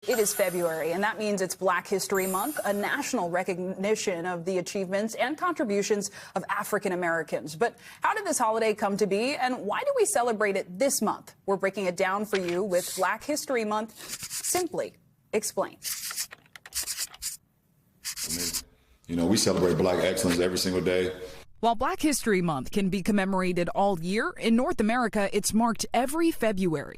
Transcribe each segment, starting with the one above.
It is February, and that means it's Black History Month, a national recognition of the achievements and contributions of African Americans. But how did this holiday come to be, and why do we celebrate it this month? We're breaking it down for you with Black History Month Simply Explained. You know, we celebrate Black excellence every single day. While Black History Month can be commemorated all year, in North America, it's marked every February.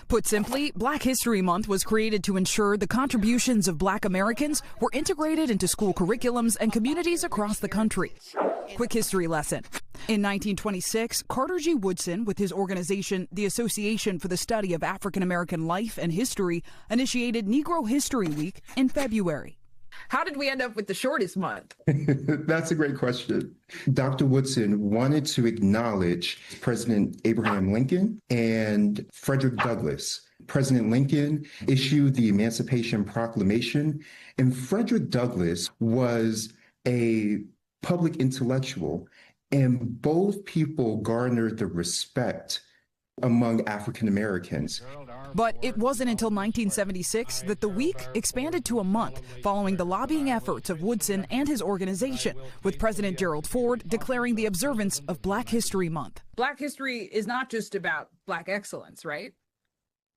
Put simply, Black History Month was created to ensure the contributions of Black Americans were integrated into school curriculums and communities across the country. Quick history lesson. In 1926, Carter G. Woodson, with his organization, the Association for the Study of African American Life and History, initiated Negro History Week in February. How did we end up with the shortest month? That's a great question. Dr. Woodson wanted to acknowledge President Abraham Lincoln and Frederick Douglass. President Lincoln issued the Emancipation Proclamation, and Frederick Douglass was a public intellectual, and both people garnered the respect among African Americans. But it wasn't until 1976 that the week expanded to a month, following the lobbying efforts of Woodson and his organization, with President Gerald Ford declaring the observance of Black History Month. Black history is not just about Black excellence, right?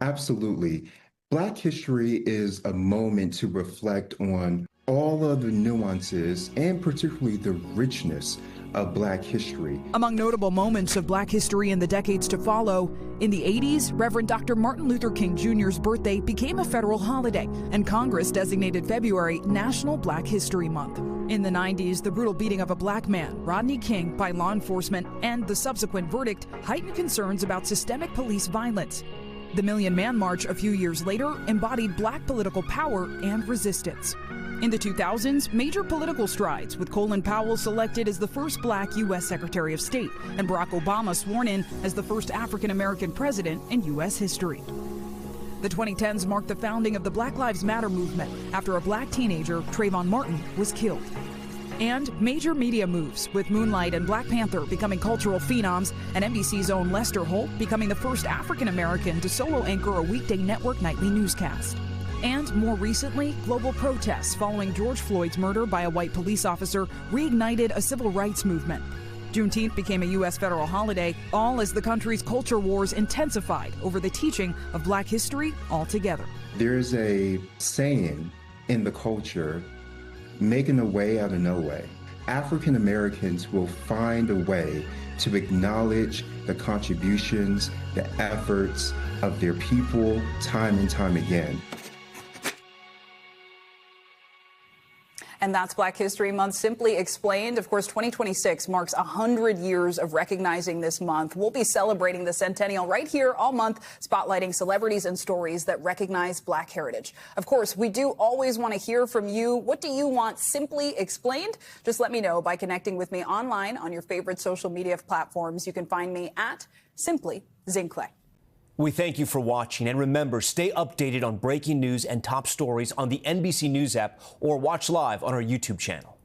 Absolutely. Black history is a moment to reflect on all of the nuances and particularly the richness of Black history. Among notable moments of Black history in the decades to follow, in the 80s, Reverend Dr. Martin Luther King Jr.'s birthday became a federal holiday, and Congress designated February National Black History Month. In the 90s, the brutal beating of a Black man, Rodney King, by law enforcement and the subsequent verdict heightened concerns about systemic police violence. The Million Man March a few years later embodied Black political power and resistance. In the 2000s, major political strides, with Colin Powell selected as the first Black U.S. Secretary of State and Barack Obama sworn in as the first African-American president in U.S. history. The 2010s marked the founding of the Black Lives Matter movement after a Black teenager, Trayvon Martin, was killed. And major media moves, with Moonlight and Black Panther becoming cultural phenoms, and NBC's own Lester Holt becoming the first African-American to solo anchor a weekday network nightly newscast. And more recently, global protests following George Floyd's murder by a white police officer reignited a civil rights movement. Juneteenth became a U.S. federal holiday, all as the country's culture wars intensified over the teaching of Black history altogether. There's a saying in the culture, making a way out of no way. African Americans will find a way to acknowledge the contributions, the efforts of their people time and time again. And that's Black History Month Simply Explained. Of course, 2026 marks 100 years of recognizing this month. We'll be celebrating the centennial right here all month, spotlighting celebrities and stories that recognize Black heritage. Of course, we do always want to hear from you. What do you want simply explained? Just let me know by connecting with me online on your favorite social media platforms. You can find me at Simply Zinhle. We thank you for watching, and remember, stay updated on breaking news and top stories on the NBC News app or watch live on our YouTube channel.